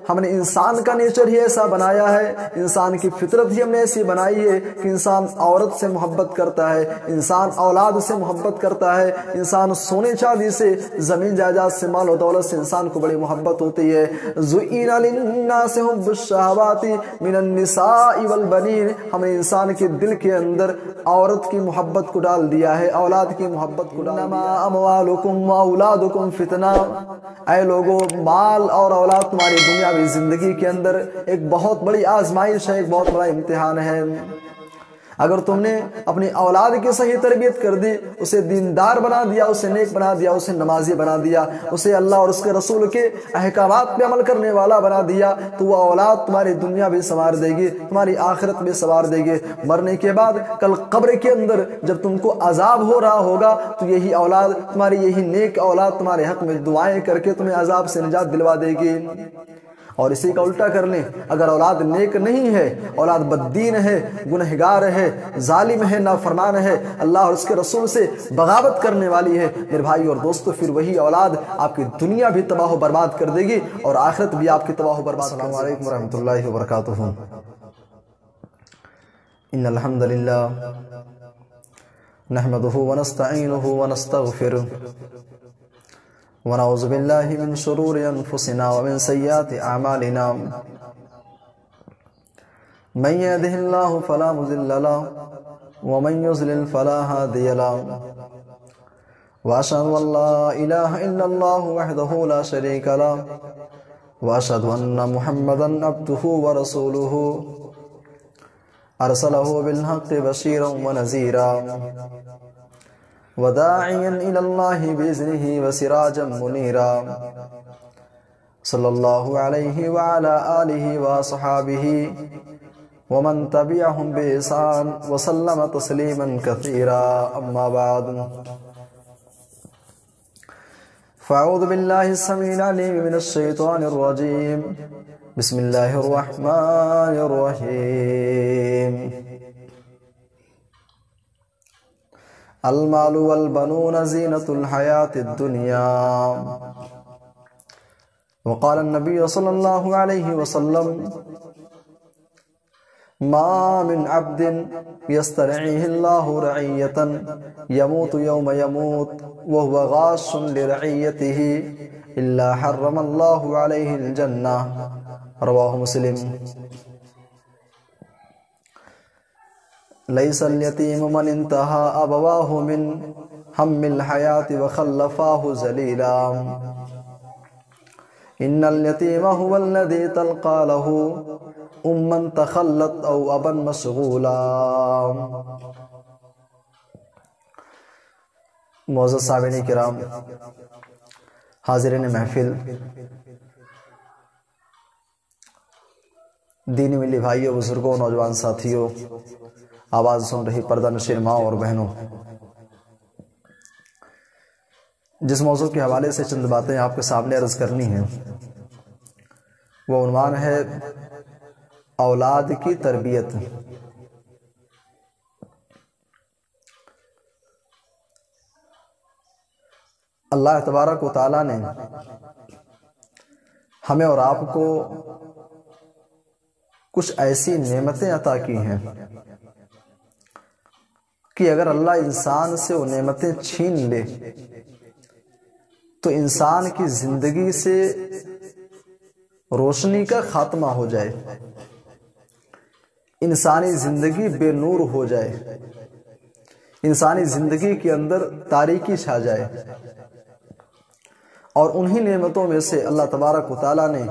ہم نے انسان کا نیچر ہی ایسا بنایا ہے، انسان کی فطرت ہی ہم نے ایسی بنائی ہے کہ انسان عورت سے محبت کرتا ہے، انسان اولاد سے محبت کرتا ہے، انسان سونے چاندی سے، زمین جائیداد سے، مال و دولت سے انسان کو بڑی محبت ہوتی ہے۔ زُئِّنَ لِلنَّاسِ حُبُّ الشَّهَوَاتِ مِنَ النِّسَاءِ وَالْبَنِينَ، ہم نے انسان کے دل کے اندر عورت کی محبت کو ڈال دیا ہے، اولاد کی محبت کو ڈال دیا ہے۔ انما اموالکم واولادکم فتنہ، اے لوگو مال اور اولاد تمہاری دنیاوی زندگی کے اندر ایک بہت بڑی آزمائش ہے، ایک بہت بڑا امتحان ہے۔ اگر تم نے اپنی اولاد کی صحیح تربیت کر دی، اسے دیندار بنا دیا، اسے نیک بنا دیا، اسے نمازی بنا دیا، اسے اللہ اور اس کے رسول کے احکامات پہ عمل کرنے والا بنا دیا، تو وہ اولاد تمہاری دنیا بھی سنوار دے گی، تمہاری آخرت بھی سنوار دے گی۔ مرنے کے بعد کل قبر کے اندر جب تم کو عذاب ہو رہا ہوگا تو یہی اولاد تمہاری، یہی نیک اولاد تمہارے حق میں دعائیں کر کے تمہیں عذاب سے نجات دلوا دے گی۔ اور اسی کا الٹا کر لیں، اگر اولاد نیک نہیں ہے، اولاد بددین ہے، گنہگار ہے، ظالم ہے، نافرمان ہے، اللہ اور اس کے رسول سے بغاوت کرنے والی ہے، میرے بھائی اور دوستو، پھر وہی اولاد آپ کی دنیا بھی تباہ و برباد کر دے گی اور آخرت بھی آپ کی تباہ و برباد۔ السلام علیکم ورحمۃ اللہ وبرکاتہ۔ ان الحمد للہ نحمده ونستعینه ونستغفره ونعوذ باللہ من شرور انفسنا ومن سیئات اعمالنا، من يهده الله فلا مضل له ومن يضلل فلا هادي له، واشهد ان لا اله الا الله وحده لا شريك له، واشهد ان محمدا عبده ورسوله ارسله بالحق بشيرا ونذيرا وداعيا إلى الله بإذنه وسراجا منيرا، صلى الله عليه وعلى آله وصحابه ومن تبعهم بإحسان وسلم تسليما كثيرا، أما بعد، فأعوذ بالله السميع العليم من الشيطان الرجيم، بسم الله الرحمن الرحيم۔ المال والبنون زینۃ الحیاۃ الدنیا، وقال النبی صلی اللہ علیہ وسلم، ما من عبد يسترعيه الله رعية يموت يوم يموت وهو غاش لرعيته إلا حرم الله عليه الجنة، رواہ مسلم۔ لیس الیتیم من انتہا ابواہ من ہم الحیات وخلفاہ ذلیلا، ان الیتیم هو الذی تلقى له اما تخلت او ابا مشغولا۔ معزز سامعین کرام، حاضرین محفل، دینی ملی بھائیوں، بزرگوں، نوجوان ساتھیوں، آواز سن رہی پردہ نشین ماں اور بہنوں، جس موضوع کے حوالے سے چند باتیں آپ کے سامنے عرض کرنی ہیں وہ عنوان ہے اولاد کی تربیت۔ اللہ تبارک و تعالیٰ نے ہمیں اور آپ کو کچھ ایسی نعمتیں عطا کی ہیں کہ اگر اللہ انسان سے وہ نعمتیں چھین لے تو انسان کی زندگی سے روشنی کا خاتمہ ہو جائے، انسانی زندگی بے نور ہو جائے، انسانی زندگی کے اندر تاریکی چھا جائے۔ اور انہی نعمتوں میں سے اللہ تبارک و تعالیٰ نے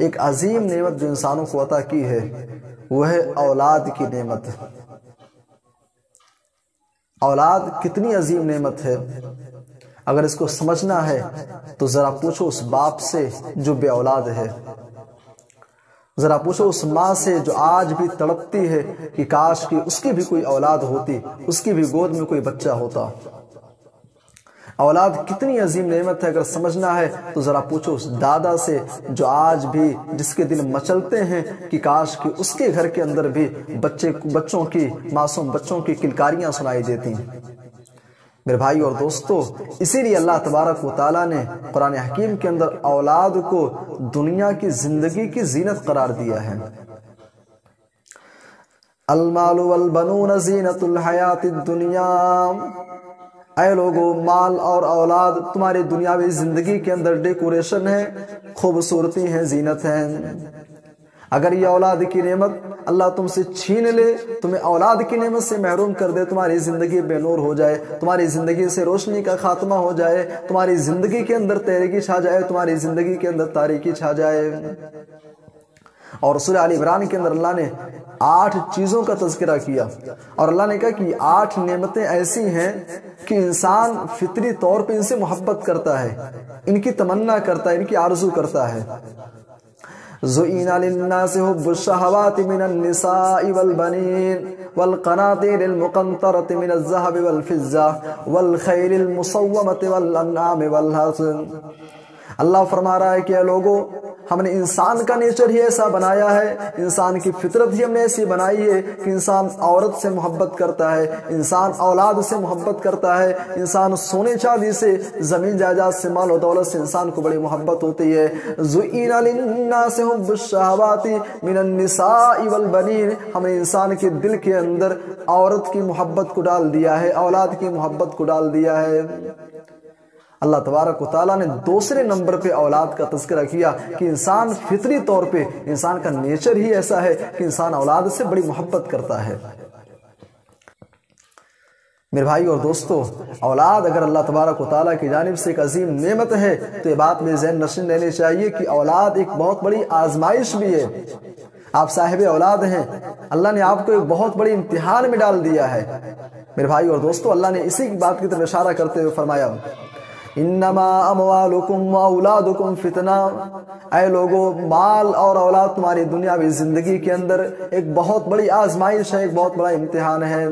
ایک عظیم نعمت جو انسانوں کو عطا کی ہے وہ ہے اولاد کی نعمت۔ اولاد کتنی عظیم نعمت ہے، اگر اس کو سمجھنا ہے تو ذرا پوچھو اس باپ سے جو بے اولاد ہے، ذرا پوچھو اس ماں سے جو آج بھی تڑپتی ہے کہ کاش کہ اس کی بھی کوئی اولاد ہوتی، اس کی بھی گود میں کوئی بچہ ہوتا۔ اولاد کتنی عظیم نعمت ہے، اگر سمجھنا ہے تو ذرا پوچھو اس دادا سے جو آج بھی جس کے دل مچلتے ہیں کہ کاش کہ اس کے گھر کے اندر بھی بچوں کی، معصوم بچوں کی کلکاریاں سنائی دیتی ہیں۔ میرے بھائی اور دوستو، اسی لیے اللہ تبارک و تعالیٰ نے قرآن حکیم کے اندر اولاد کو دنیا کی زندگی کی زینت قرار دیا ہے۔ المال والبنون زینت الحیات الدنیا، اے لوگو، مال اور اولاد تمہاری دنیاوی زندگی کے اندر ڈیکوریشن ہے، خوبصورتی ہے، زینت ہے۔ اگر یہ اولاد کی نعمت اللہ تم سے چھین لے، تمہیں اولاد کی نعمت سے محروم کر دے، تمہاری زندگی بے نور ہو جائے، تمہاری زندگی سے روشنی کا خاتمہ ہو جائے، تمہاری زندگی کے اندر تاریکی چھا جائے، تمہاری زندگی کے اندر تاریکی چھا جائے۔ اور سورہ آل عمران کے اندر اللہ نے 8 چیزوں کا تذکرہ کیا، اور اللہ نے کہا کہ 8 نعمتیں ایسی ہیں کہ انسان فطری طور پہ ان سے محبت کرتا ہے، ان کی تمنا کرتا ہے، ان کی آرزو کرتا ہے۔ زُئِنَ لِلنَّاسِ حُبُّ الشَّهَوَاتِ مِنَ النِّسَاءِ وَالْبَنِينَ وَالْقَنَاطِيرِ الْمُقَنطَرَةِ مِنَ الذَّهَبِ وَالْفِضَّةِ وَالْخَيْلِ الْمُصَوَّمَةِ وَالْأَنْعَامِ وَالْحَرْثِ۔ اللہ فرما رہا ہے کہ اے لوگو، ہم نے انسان کا نیچر ہی ایسا بنایا ہے، انسان کی فطرت ہی ہم نے ایسی بنائی ہے کہ انسان عورت سے محبت کرتا ہے، انسان اولاد سے محبت کرتا ہے، انسان سونے چاندی سے، زمین جائیداد سے، مال و دولت سے انسان کو بڑی محبت ہوتی ہے۔ زُئِنَ لِلنَّاسِ حُبُّ الشَّهَوَاتِ مِنَ النِّسَاءِ وَالْبَنِينَ، ہم نے انسان کے دل کے اندر عورت کی محبت کو ڈال دیا ہے، اولاد کی محبت کو ڈال دیا ہے۔ اللہ تبارک و تعالیٰ نے دوسرے نمبر پہ اولاد کا تذکرہ کیا کہ انسان فطری طور پہ، انسان کا نیچر ہی ایسا ہے کہ انسان اولاد سے بڑی محبت کرتا ہے۔ میرے بھائی اور دوستو، اولاد اگر اللہ تبارک و تعالیٰ کی جانب سے ایک عظیم نعمت ہے تو یہ بات میں ذہن نشین لینے چاہیے کہ اولاد ایک بہت بڑی آزمائش بھی ہے۔ آپ صاحب اولاد ہیں، اللہ نے آپ کو ایک بہت بڑی امتحان میں ڈال دیا ہے۔ میرے بھائی اور دوستو، اللہ نے اسی کی بات کی طرف اشارہ کرتے ہوئے فرمایا، انما اموالکم واولادکم فتنہ، اے لوگو، مال اور اولاد تمہاری دنیاوی زندگی کے اندر ایک بہت بڑی آزمائش ہے، ایک بہت بڑا امتحان ہے۔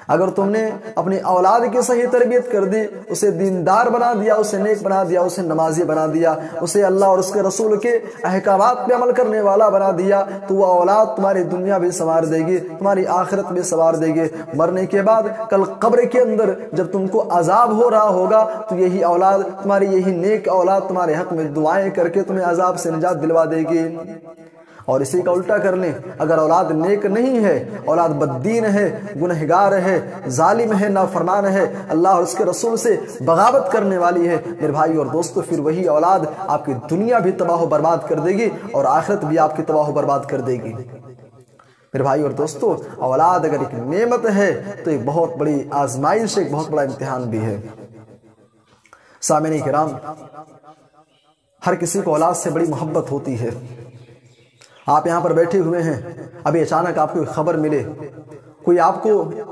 اگر تم نے اپنی اولاد کی صحیح تربیت کر دی، اسے دیندار بنا دیا، اسے نیک بنا دیا، اسے نمازی بنا دیا، اسے اللہ اور اس کے رسول کے احکامات پہ عمل کرنے والا بنا دیا، تو وہ اولاد تمہاری دنیا بھی سنوار دے گی، تمہاری آخرت بھی سنوار دے گی۔ مرنے کے بعد کل قبر کے اندر جب تم کو عذاب ہو رہا ہوگا تو یہی اولاد، تمہاری یہی نیک اولاد تمہارے حق میں دعائیں کر کے تمہیں عذاب سے نجات دلوا دے گی۔ اور اسی کا الٹا کر لیں، اگر اولاد نیک نہیں ہے، اولاد بددین ہے، گنہگار ہے، ظالم ہے، نافرمان ہے، اللہ اور اس کے رسول سے بغاوت کرنے والی ہے، میرے بھائی اور دوستو، پھر وہی اولاد آپ کی دنیا بھی تباہ و برباد کر دے گی اور آخرت بھی آپ کی تباہ و برباد کر دے گی۔ میرے بھائی اور دوستو، اولاد اگر ایک نعمت ہے تو ایک بہت بڑی آزمائش، ایک بہت بڑا امتحان بھی ہے۔ سامعین کرام، ہر کسی کو اولاد سے بڑی محبت ہوتی ہے۔ آپ یہاں پر بیٹھے ہوئے ہیں، ابھی اچانک آپ کو خبر ملے، کوئی آپ کو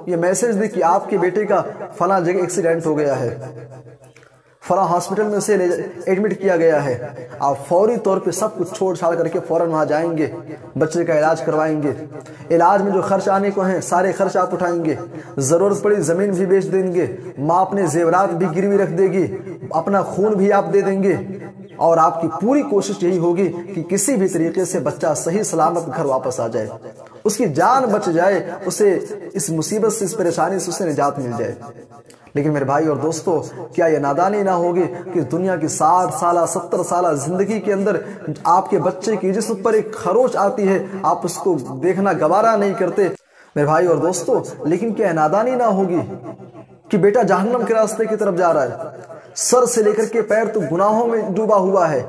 یہ میسج دے کہ آپ کے بیٹے کا فلاں جگہ ایکسیڈنٹ ہو گیا ہے، فلاں ہاسپٹل میں اسے ایڈمٹ کیا گیا ہے، آپ فوری طور پہ سب کچھ چھوڑ چھاڑ کر کے فوراً وہاں جائیں گے، بچے کا علاج کروائیں گے، علاج میں جو خرچ آنے کو ہیں سارے خرچ آپ اٹھائیں گے، ضرورت پڑی زمین بھی بیچ دیں گے، ماں اپنے زیورات بھی گروی رکھ دے گی، اپنا خون بھی آپ دے دیں گے، اور آپ کی پوری کوشش یہی ہوگی کہ کسی بھی طریقے سے بچہ صحیح سلامت گھر واپس آ جائے، اس کی جان بچ جائے، اسے اس مصیبت سے، اس پریشانی سے اسے نجات مل جائے۔ لیکن میرے بھائی اور دوستو، کیا یہ نادانی نہ ہوگی کہ دنیا کی 60 سالہ 70 سالہ زندگی کے اندر آپ کے بچے کی جسم پر ایک خروچ آتی ہے، آپ اس کو دیکھنا گوارا نہیں کرتے؟ میرے بھائی اور دوستو، لیکن کیا نادانی نہ ہوگی کہ بیٹا جہنم کے راستے کی طرف جا رہا ہے، سر سے لے کر کے پیر تو گناہوں میں ڈوبا ہوا ہے،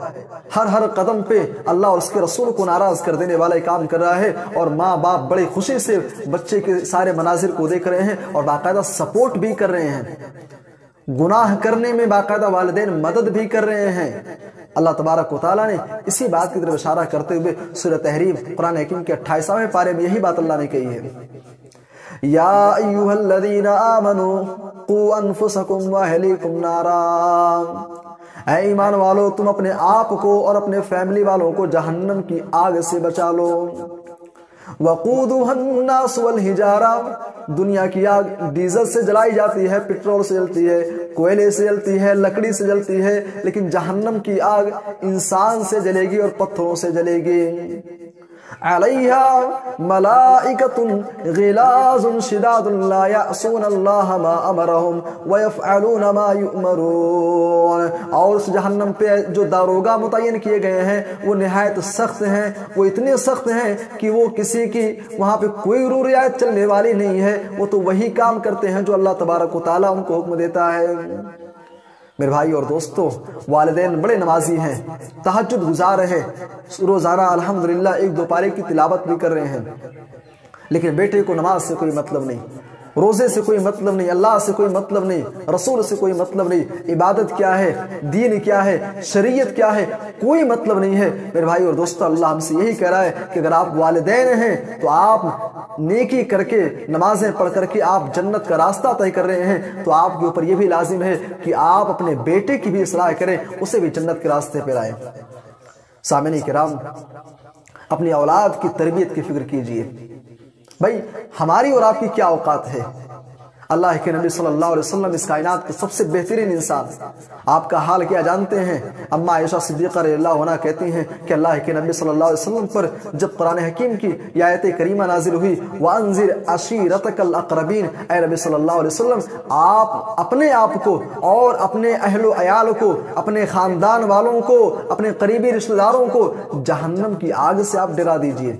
ہر قدم پہ اللہ اور اس کے رسول کو ناراض کر دینے والا کام کر رہا ہے، اور ماں باپ بڑی خوشی سے بچے کے سارے مناظر کو دیکھ رہے ہیں اور باقاعدہ سپورٹ بھی کر رہے ہیں، گناہ کرنے میں باقاعدہ والدین مدد بھی کر رہے ہیں۔ اللہ تبارک و تعالیٰ نے اسی بات کی طرف اشارہ کرتے ہوئے سورہ تحریم قرآن حکیم کے 28ویں پارے میں یہی بات اللہ نے کہی ہے، یا ایھا الذین آمنوا قوا انفسکم واہلیکم نارا، اے ایمان والو، تم اپنے آپ کو اور اپنے فیملی والوں کو جہنم کی آگ سے بچا لو۔ وقودھا الناس والحجارہ، دنیا کی آگ ڈیزل سے جلائی جاتی ہے، پٹرول سے جلتی ہے، کوئلے سے جلتی ہے، لکڑی سے جلتی ہے، لیکن جہنم کی آگ انسان سے جلے گی اور پتھروں سے جلے گی۔ علیہا ملائکۃ غلاظ شداد لا یعصون اللہ ما امرہم ویفعلون ما یؤمرون، اور اس جہنم پہ جو داروغہ متعین کیے گئے ہیں وہ نہایت سخت ہیں، وہ اتنے سخت ہیں کہ وہ کسی کی وہاں پہ کوئی رعایت چلنے والی نہیں ہے، وہ تو وہی کام کرتے ہیں جو اللہ تبارک و تعالیٰ ان کو حکم دیتا ہے۔ میرے بھائی اور دوستو، والدین بڑے نمازی ہیں، تہجد گزار ہیں، روزانہ الحمدللہ 1-2 پارے کی تلاوت بھی کر رہے ہیں، لیکن بیٹے کو نماز سے کوئی مطلب نہیں، روزے سے کوئی مطلب نہیں، اللہ سے کوئی مطلب نہیں، رسول سے کوئی مطلب نہیں، عبادت کیا ہے، دین کیا ہے، شریعت کیا ہے، کوئی مطلب نہیں ہے۔ میرے بھائی اور دوستو، اللہ ہم سے یہی کہہ رہا ہے کہ اگر آپ والدین ہیں تو آپ نیکی کر کے، نمازیں پڑھ کر کے آپ جنت کا راستہ طے کر رہے ہیں، تو آپ کے اوپر یہ بھی لازم ہے کہ آپ اپنے بیٹے کی بھی اصلاح کریں، اسے بھی جنت کے راستے پہ لائیں۔ سامعین کرام، اپنی اولاد کی تربیت کی فکر کیجئے۔ بھائی ہماری اور آپ کی کیا اوقات ہے؟ اللہ کے نبی صلی اللہ علیہ وسلم اس کائنات کے سب سے بہترین انسان، آپ کا حال کیا جانتے ہیں؟ اما عائشہ صدیقہ رضی اللہ عنہا کہتی ہیں کہ اللہ کے نبی صلی اللہ علیہ وسلم پر جب قرآن حکیم کی یہ آیت کریمہ نازل ہوئی، وَأَنذِرْ عَشِيرَتَكَ الْأَقْرَبِينَ، اے نبی صلی اللہ علیہ وسلم آپ اپنے آپ کو اور اپنے اہل و عیال کو، اپنے خاندان والوں کو، اپنے قریبی رشتہ داروں کو جہنم کی آگ سے آپ ڈرا دیجئے۔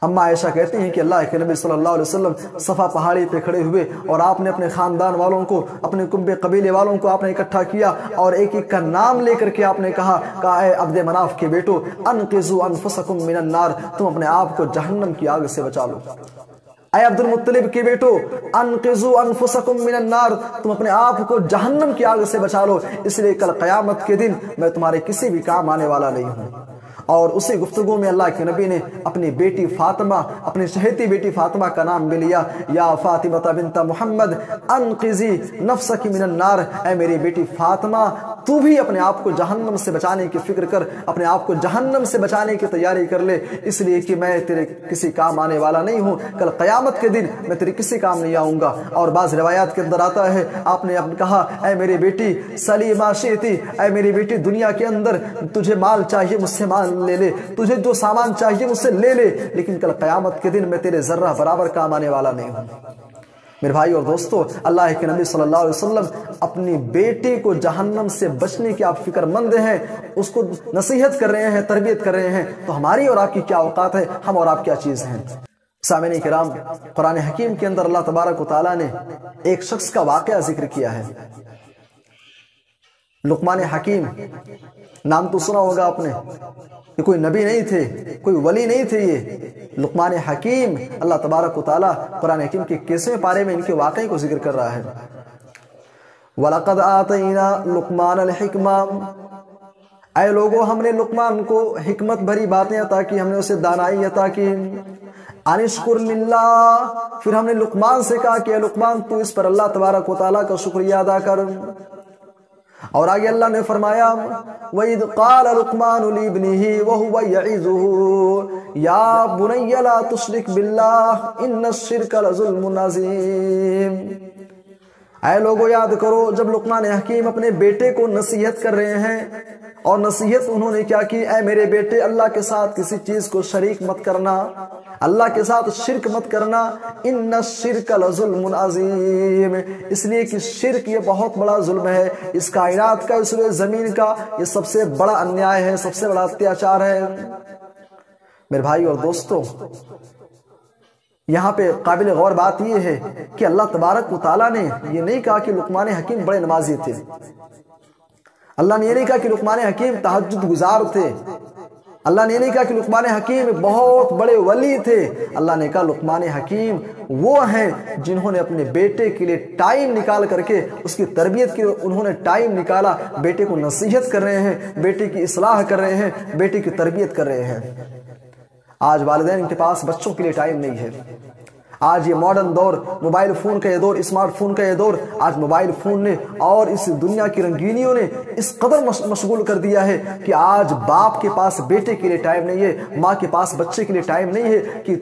اما عائشہ کہتی ہیں کہ اللہ کے نبی صلی اللہ علیہ وسلم صفا پہاڑی پہ کھڑے ہوئے اور آپ نے اپنے خاندان والوں کو، اپنے کنبے قبیلے والوں کو آپ نے اکٹھا کیا اور ایک ایک کا نام لے کر کے آپ نے کہا اے عبد مناف کے بیٹو، انقذوا انفسکم من النار، تم اپنے آپ کو جہنم کی آگ سے بچا لو۔ اے عبد المطلب کے بیٹو، انقذوا انفسکم من النار، تم اپنے آپ کو جہنم کی آگ سے بچا لو، اس لیے کل قیامت کے دن میں تمہارے کسی بھی کام آنے والا نہیں ہوں۔ اور اسی گفتگو میں اللہ کے نبی نے اپنی بیٹی فاطمہ، اپنی چہیتی بیٹی فاطمہ کا نام بھی لیا، یا فاطمہ بنت محمد انقذی نفسک من النار، اے میری بیٹی فاطمہ تو بھی اپنے آپ کو جہنم سے بچانے کی فکر کر، اپنے آپ کو جہنم سے بچانے کی تیاری کر لے، اس لیے کہ میں تیرے کسی کام آنے والا نہیں ہوں، کل قیامت کے دن میں تیرے کسی کام نہیں آؤں گا۔ اور بعض روایات کے اندر آتا ہے آپ نے کہا اے میری بیٹی سلی ما شئتی، اے میری بیٹی دنیا کے اندر تجھے مال چاہیے مجھ سے مال لے لے، تجھے جو سامان چاہیے مجھ سے لے لے، لیکن کل قیامت کے دن میں تیرے ذرہ برابر کام آنے والا نہیں ہوں۔ میرے بھائی اور دوستو، اللہ کے نبی صلی اللہ علیہ وسلم اپنی بیٹی کو جہنم سے بچنے کی آپ فکر مند ہیں، اس کو نصیحت کر رہے ہیں، تربیت کر رہے ہیں، تو ہماری اور آپ کی کیا اوقات ہے، ہم اور آپ کیا چیز ہیں؟ سامعین کرام، قرآن حکیم کے اندر اللہ تبارک و تعالیٰ نے ایک شخص کا واقعہ ذکر کیا ہے، لقمان حکیم، نام تو سنا ہوگا آپ نے، یہ کوئی نبی نہیں تھے، کوئی ولی نہیں تھے، یہ لقمان حکیم، اللہ تبارک و تعالیٰ قرآن حکیم کے 21ویں پارے میں ان کے واقعے کو ذکر کر رہا ہے۔ وَلَقَدْ آتَيْنَا لُقْمَانَ الْحِكْمَةَ، اے لوگوں ہم نے لقمان کو حکمت بھری باتیں عطا کی، ہم نے اسے دانائی عطا کی۔ انشکر للہ، پھر ہم نے لقمان سے کہا کہ اے لقمان تو اس پر اللہ تبارک و تعالیٰ کا شکریہ ادا کر۔ اور آگے اللہ نے فرمایا وَإِذْ قَالَ لُقْمَانُ لِابْنِهِ وَهُوَ يَعِظُهُ يَا بُنَيَّ لَا تُشْرِكْ بِاللَّهِ إِنَّ الشِّرْكَ لَظُلْمٌ عَظِيمٌ۔ اے لوگو یاد کرو جب لقمان حکیم اپنے بیٹے کو نصیحت کر رہے ہیں، اور نصیحت انہوں نے کیا کی، اے میرے بیٹے اللہ کے ساتھ کسی چیز کو شریک مت کرنا، اللہ کے ساتھ شرک مت کرنا، ان الشرک لظلم عظیم، اس لیے کہ شرک یہ بہت بڑا ظلم ہے، اس کائنات کا، اس زمین کا یہ سب سے بڑا انیائے ہے، سب سے بڑا اتیاچار ہے۔ میرے بھائی اور دوستو، یہاں پہ قابل غور بات یہ ہے کہ اللہ تبارک و تعالیٰ نے یہ نہیں کہا کہ لقمان حکیم بڑے نمازی تھے، اللہ نے یہ نہیں کہا کہ لقمان حکیم تہجد گزار تھے، اللہ نے یہ نہیں کہا کہ لقمان حکیم بہت بڑے ولی تھے، اللہ نے کہا لقمان حکیم وہ ہیں جنہوں نے اپنے بیٹے کے لیے ٹائم نکال کر کے اس کی تربیت کے، انہوں نے ٹائم نکالا، بیٹے کو نصیحت کر رہے ہیں، بیٹے کی اصلاح کر رہے ہیں، بیٹے کی تربیت کر رہے ہیں۔ آج والدین کے پاس بچوں کے لیے ٹائم نہیں ہے، آج یہ ماڈرن دور، موبائل فون کا یہ دور، اسمارٹ فون کا یہ دور، آج موبائل فون نے اور اس دنیا کی رنگینیوں نے اس قدر مشغول کر دیا ہے کہ آج باپ کے پاس بیٹے کے لیے ٹائم نہیں ہے، ماں کے پاس بچے کے لیے ٹائم نہیں ہے کہ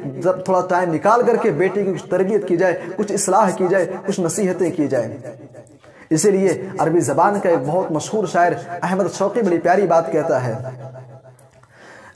تھوڑا ٹائم نکال کر کے بیٹے کی کچھ تربیت کی جائے، کچھ اصلاح کی جائے، کچھ نصیحتیں کی جائیں۔ اسی لیے عربی زبان کا ایک بہت مشہور شاعر احمد شوقی بڑی پیاری بات کہتا ہے،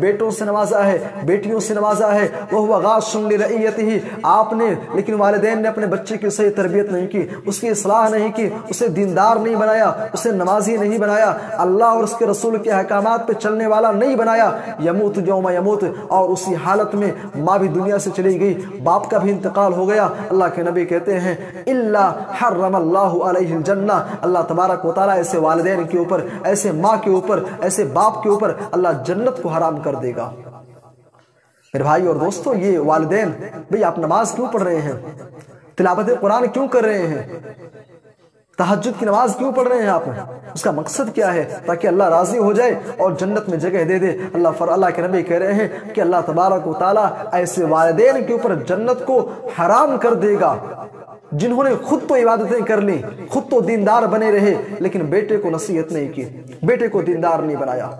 بیٹوں سے نوازا ہے، بیٹیوں سے نوازا ہے، وَهُوَ غَاشٌ لِرَعِيَّتِهِ، آپ نے لیکن والدین نے اپنے بچے کی صحیح تربیت نہیں کی، اس کی اصلاح نہیں کی، اسے دیندار نہیں بنایا، اسے نمازی نہیں بنایا، اللہ اور اس کے رسول کے احکامات پہ چلنے والا نہیں بنایا، یموت یوم یموت، اور اسی حالت میں ماں بھی دنیا سے چلی گئی، باپ کا بھی انتقال ہو گیا۔ اللہ کے نبی کہتے ہیں الا حرم اللہ علیہ الجنہ، اللہ تبارک و تعالیٰ ایسے والدین کے اوپر، ایسے ماں کے اوپر، ایسے باپ کے اوپر اللہ جنت کو حرام کر دے گا۔ میرے بھائی اور دوستو، یہ والدین، بھئی آپ نماز کیوں پڑھ رہے ہیں؟ تلاوت قرآن کیوں کر رہے ہیں؟ تہجد کی نماز کیوں پڑھ رہے ہیں آپ؟ اس کا مقصد کیا ہے؟ تاکہ اللہ راضی ہو جائے اور جنت میں جگہ دے دے۔ اللہ کے نبی کہہ رہے ہیں کہ اللہ تبارک و تعالیٰ ایسے والدین کے اوپر جنت کو حرام کر دے گا جنہوں نے خود تو عبادتیں کر لی، خود تو دیندار بنے رہے، لیکن بیٹے کو نصیحت نہیں کی، بیٹے کو دیندار نہیں بنایا۔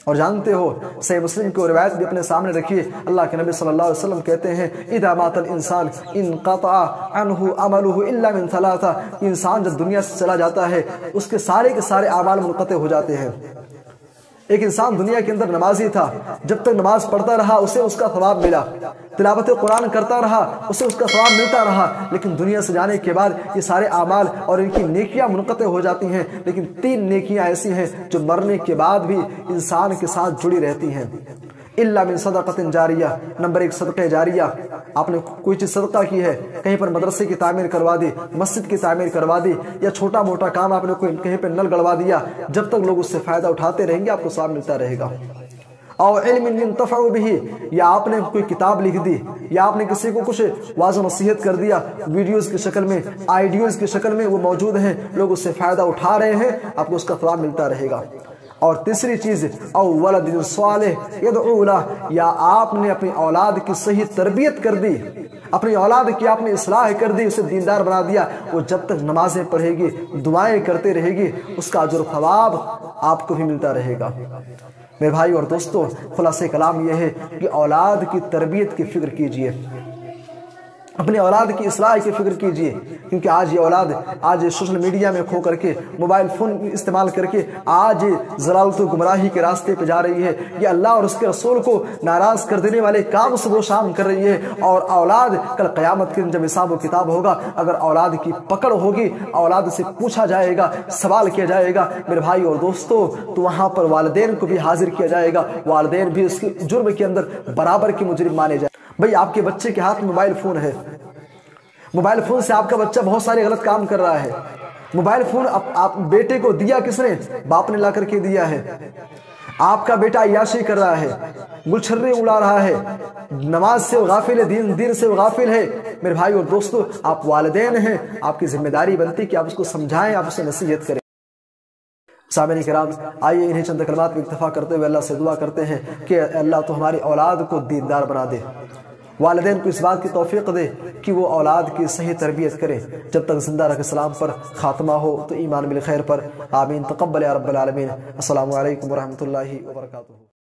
اور جانتے ہو، صحیح مسلم کی روایت بھی اپنے سامنے رکھیے، اللہ کے نبی صلی اللہ علیہ وسلم کہتے ہیں اذا مات الانسان انقطع عنہ عمله الا من ثلاثہ، انسان جب دنیا سے چلا جاتا ہے اس کے سارے اعمال منقطع ہو جاتے ہیں۔ ایک انسان دنیا کے اندر نمازی تھا، جب تک نماز پڑھتا رہا اسے اس کا ثواب ملا، تلاوت قرآن کرتا رہا اسے اس کا ثواب ملتا رہا، لیکن دنیا سے جانے کے بعد یہ سارے اعمال اور ان کی نیکیاں منقطع ہو جاتی ہیں، لیکن 3 نیکیاں ایسی ہیں جو مرنے کے بعد بھی انسان کے ساتھ جڑی رہتی ہیں۔ الا من صدقۃ جاریہ، نمبر 1 صدقہ جاریہ، آپ نے کوئی چیز صدقہ کی ہے، کہیں پر مدرسے کی تعمیر کروا دی، مسجد کی تعمیر کروا دی، یا چھوٹا موٹا کام آپ نے کہیں پر نل گڑوا دیا، جب تک لوگ اس سے فائدہ اٹھاتے رہیں گے آپ کو ثواب ملتا رہے گا۔ اور علم ينتفع به، یا آپ نے کوئی کتاب لکھ دی، یا آپ نے کسی کو کچھ واعظ و نصیحت کر دیا، ویڈیوز کی شکل میں، آئیڈیوز کی شکل میں وہ موجود ہیں، لوگ اس سے فائدہ اٹھا رہے ہیں، آپ کو اس کا ثواب ملتا رہے گا۔ اور تیسری چیز او ولد صالح یدعو لہ، یا آپ نے اپنی اولاد کی صحیح تربیت کر دی، اپنی اولاد کی آپ نے اصلاح کر دی، اسے دیندار بنا دیا، وہ جب تک نمازیں پڑھے گی، دعائیں کرتے رہے گی، اس کا اجر و ثواب آپ کو بھی ملتا رہے گا۔ میرے بھائی اور دوستو، خلاصہ کلام یہ ہے کہ اولاد کی تربیت کی فکر کیجئے، اپنی اولاد کی اصلاح کی فکر کیجئے، کیونکہ آج یہ اولاد آج سوشل میڈیا میں کھو کر کے، موبائل فون استعمال کر کے آج ضلالت و گمراہی کے راستے پہ جا رہی ہے، یہ اللہ اور اس کے رسول کو ناراض کر دینے والے کام صبح و شام کر رہی ہے، اور اولاد کل قیامت کے دن جب حساب و کتاب ہوگا، اگر اولاد کی پکڑ ہوگی، اولاد سے پوچھا جائے گا، سوال کیا جائے گا میرے بھائی اور دوستو، تو وہاں پر والدین کو بھی حاضر کیا جائے گا، والدین بھی اس کے جرم کے اندر برابر کے مجرم مانے جائیں۔ بھئی آپ کے بچے کے ہاتھ میں موبائل فون ہے، موبائل فون سے آپ کا بچہ بہت سارے غلط کام کر رہا ہے، موبائل فون آپ بیٹے کو دیا کس نے؟ باپ نے لا کر کے دیا ہے، آپ کا بیٹا عیاشی کر رہا ہے، گلچھرے اڑا رہا ہے، نماز سے غافل ہے، دین سے غافل ہے۔ میرے بھائی اور دوستو، آپ والدین ہیں، آپ کی ذمہ داری بنتی کہ آپ اس کو سمجھائیں، آپ اسے نصیحت کریں۔ سامعین کرام، آئیے انہیں چند کلمات میں اکتفا کرتے ہوئے اللہ سے دعا کرتے ہیں کہ اللہ تو ہماری اولاد کو دیندار بنا دے، والدین کو اس بات کی توفیق دے کہ وہ اولاد کی صحیح تربیت کرے، جب تک زندہ رکھ اسلام پر خاتمہ ہو تو ایمان بالخیر پر۔ آمین، تقبل یا رب العالمین۔ السلام علیکم ورحمۃ اللہ وبرکاتہ۔